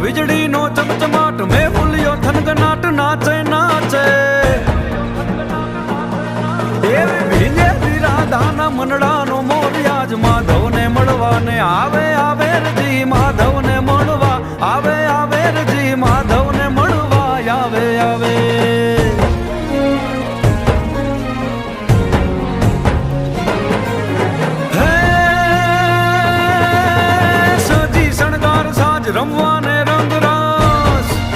વીજળી નો ચમચમાટ મેં ફૂલ્યો થનગનાટ નાચે નાચે એવી ભીંજેલી રાધાના મનડાનો મોરિયાજ માધવને મળવાને આવે આવે રજી માધવને મળવા આવે આવે રજી માધવને મળવા આવે આવે